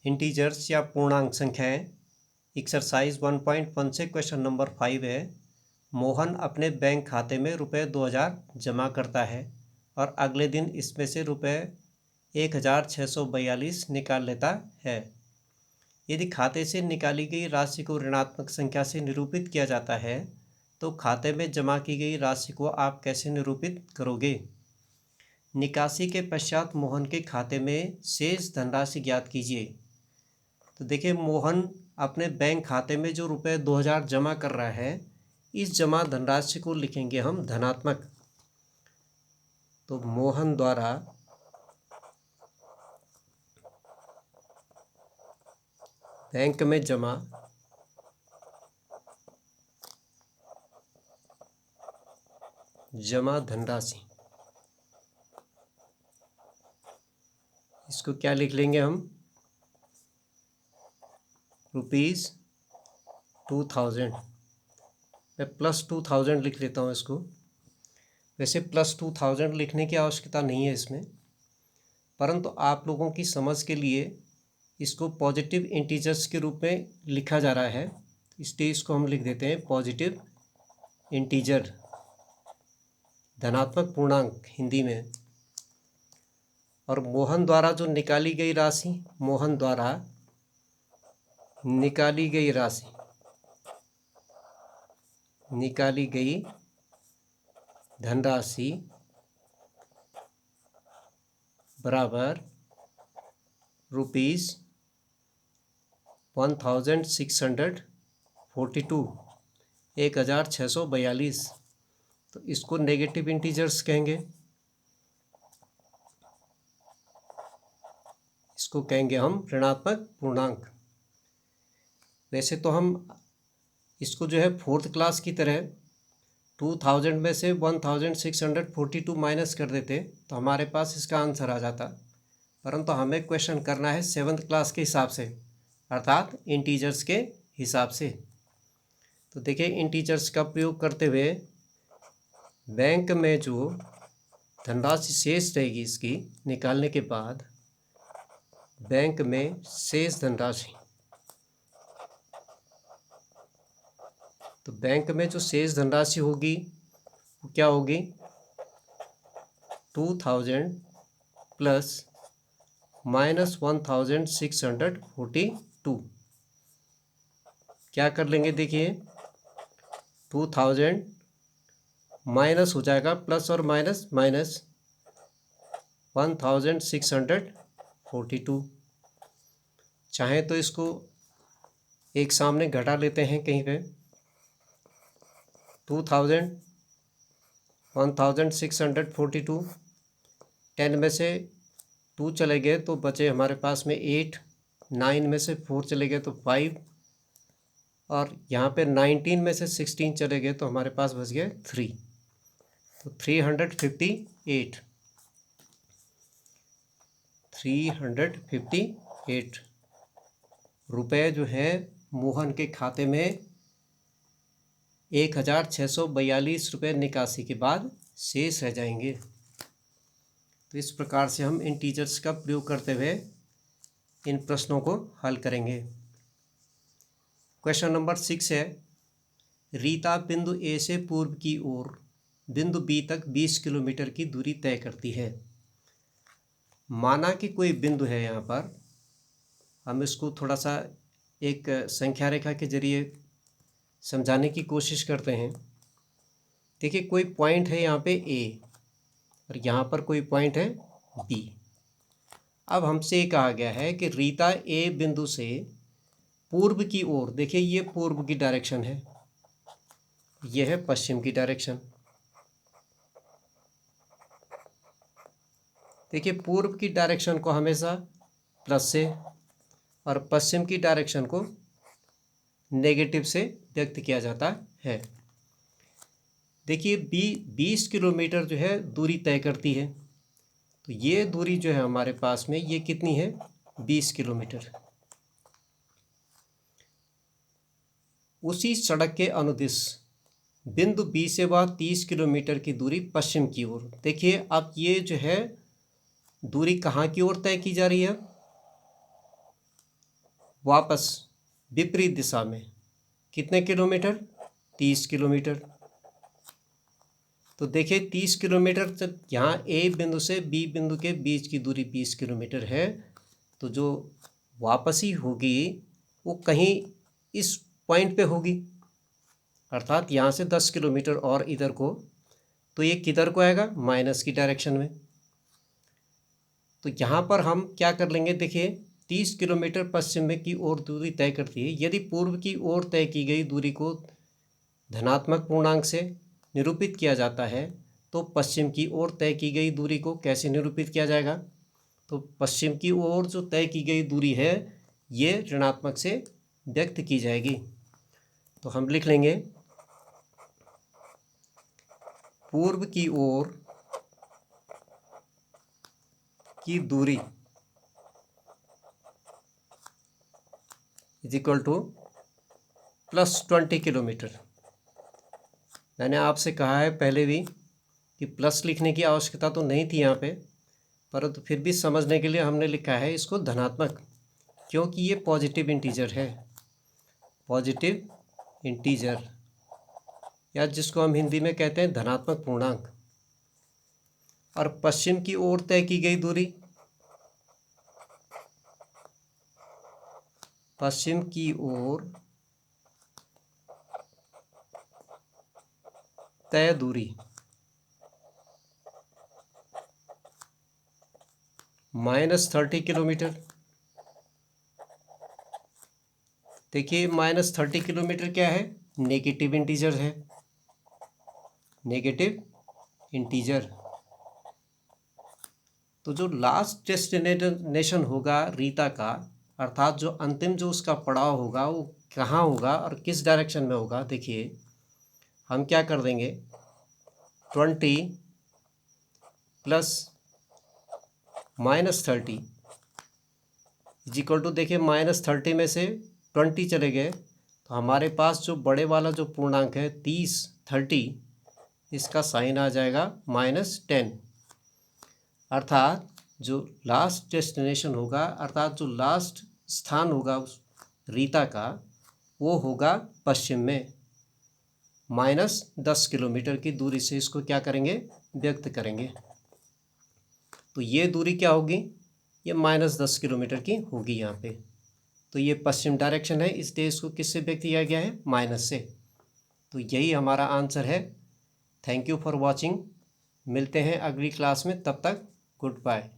Integers या पूर्णांक संख्याएं एक्सरसाइज 1.1 से क्वेश्चन नंबर 5 है। मोहन अपने बैंक खाते में रुपये 2000 जमा करता है और अगले दिन इसमें से रुपये 1642 निकाल लेता है। यदि खाते से निकाली गई राशि को ऋणात्मक संख्या से निरूपित किया जाता है तो खाते में जमा की गई राशि को आप कैसे निरूपित करोगे? निकासी के पश्चात मोहन के खाते में शेष धनराशि ज्ञात कीजिए। तो देखिए, मोहन अपने बैंक खाते में जो रुपये 2000 जमा कर रहा है, इस जमा धनराशि को लिखेंगे हम धनात्मक। तो मोहन द्वारा बैंक में जमा धनराशि, इसको क्या लिख लेंगे हम? ₹2000। मैं +2000 लिख लेता हूँ इसको। वैसे +2000 लिखने की आवश्यकता नहीं है इसमें, परंतु आप लोगों की समझ के लिए इसको पॉजिटिव इंटीजर्स के रूप में लिखा जा रहा है, इसलिए इसको हम लिख देते हैं पॉजिटिव इंटीजर, धनात्मक पूर्णांक हिंदी में। और मोहन द्वारा जो निकाली गई राशि, मोहन द्वारा निकाली गई धनराशि बराबर ₹1642, 1642। तो इसको नेगेटिव इंटीजर्स कहेंगे, इसको कहेंगे हम ऋणात्मक पूर्णांक। वैसे तो हम इसको जो है 4th क्लास की तरह 2000 में से 1642 माइनस कर देते तो हमारे पास इसका आंसर आ जाता, परंतु हमें क्वेश्चन करना है 7th क्लास के हिसाब से, अर्थात इंटीजर्स के हिसाब से। तो देखिए, इंटीजर्स का प्रयोग करते हुए बैंक में जो धनराशि शेष रहेगी, इसकी निकालने के बाद बैंक में शेष धनराशि, तो बैंक में जो शेष धनराशि होगी वो क्या होगी? 2000 प्लस -1642। क्या कर लेंगे? देखिए, 2000 माइनस हो जाएगा, प्लस और माइनस माइनस 1642। चाहे तो इसको एक सामने घटा लेते हैं कहीं पे। 2000 1642, 10 में से 2 चले गए तो बचे हमारे पास में 8, 9 में से 4 चले गए तो 5, और यहाँ पे 19 में से 16 चले गए तो हमारे पास बच गए 3। तो 358 रुपये जो है मोहन के खाते में 1642 रुपये निकासी के बाद शेष रह जाएंगे। तो इस प्रकार से हम इंटीजर्स का प्रयोग करते हुए इन प्रश्नों को हल करेंगे। क्वेश्चन नंबर 6 है, रीता बिंदु ए से पूर्व की ओर बिंदु बी तक 20 किलोमीटर की दूरी तय करती है। माना कि कोई बिंदु है, यहाँ पर हम इसको थोड़ा सा एक संख्या रेखा के जरिए समझाने की कोशिश करते हैं। देखिए, कोई पॉइंट है यहाँ पे ए और यहाँ पर कोई पॉइंट है बी। अब हमसे ये कहा गया है कि रीता ए बिंदु से पूर्व की ओर, देखिए ये पूर्व की डायरेक्शन है, यह है पश्चिम की डायरेक्शन। देखिए, पूर्व की डायरेक्शन को हमेशा प्लस से और पश्चिम की डायरेक्शन को नेगेटिव से व्यक्त किया जाता है। देखिए, 20 किलोमीटर जो है दूरी तय करती है, तो ये दूरी जो है हमारे पास में ये कितनी है? 20 किलोमीटर। उसी सड़क के अनुदिश बिंदु बी से वह 30 किलोमीटर की दूरी पश्चिम की ओर। देखिए, अब ये जो है दूरी कहाँ की ओर तय की जा रही है? वापस विपरीत दिशा में कितने किलोमीटर? 30 किलोमीटर। तो देखिए 30 किलोमीटर जब यहाँ ए बिंदु से बी बिंदु के बीच की दूरी 20 किलोमीटर है, तो जो वापसी होगी वो कहीं इस पॉइंट पे होगी, अर्थात यहाँ से 10 किलोमीटर और इधर को। तो ये किधर को आएगा? माइनस की डायरेक्शन में। तो यहाँ पर हम क्या कर लेंगे? देखिए 30 किलोमीटर पश्चिम में की ओर दूरी तय करती है। यदि पूर्व की ओर तय की गई दूरी को धनात्मक पूर्णांक से निरूपित किया जाता है, तो पश्चिम की ओर तय की गई दूरी को कैसे निरूपित किया जाएगा? तो पश्चिम की ओर जो तय की गई दूरी है ये ऋणात्मक से व्यक्त की जाएगी। तो हम लिख लेंगे पूर्व की ओर की दूरी इज इक्वल टू +20 किलोमीटर। मैंने आपसे कहा है पहले भी कि प्लस लिखने की आवश्यकता तो नहीं थी यहाँ पे, परंतु फिर भी समझने के लिए हमने लिखा है इसको धनात्मक, क्योंकि ये पॉजिटिव इंटीजर है, पॉजिटिव इंटीजर, या जिसको हम हिंदी में कहते हैं धनात्मक पूर्णांक। और पश्चिम की ओर तय की गई दूरी, पश्चिम की ओर तय दूरी -30 किलोमीटर। देखिए -30 किलोमीटर क्या है? नेगेटिव इंटीजर है, नेगेटिव इंटीजर। तो जो लास्ट डेस्टिनेशन होगा रीता का, अर्थात जो अंतिम जो उसका पड़ाव होगा वो कहाँ होगा और किस डायरेक्शन में होगा? देखिए हम क्या कर देंगे, 20 प्लस -30 इज इक्वल टू, देखिए -30 में से 20 चले गए तो हमारे पास जो बड़े वाला जो पूर्णांक है 30, इसका साइन आ जाएगा -10। अर्थात जो लास्ट डेस्टिनेशन होगा, अर्थात जो लास्ट स्थान होगा उस रीता का, वो होगा पश्चिम में -10 किलोमीटर की दूरी से। इसको क्या करेंगे? व्यक्त करेंगे। तो ये दूरी क्या होगी? ये -10 किलोमीटर की होगी यहाँ पे। तो ये पश्चिम डायरेक्शन है, इसलिए इसको किससे व्यक्त किया गया है? माइनस से। तो यही हमारा आंसर है। Thank you for watching. मिलते हैं अगली क्लास में, तब तक गुड बाय।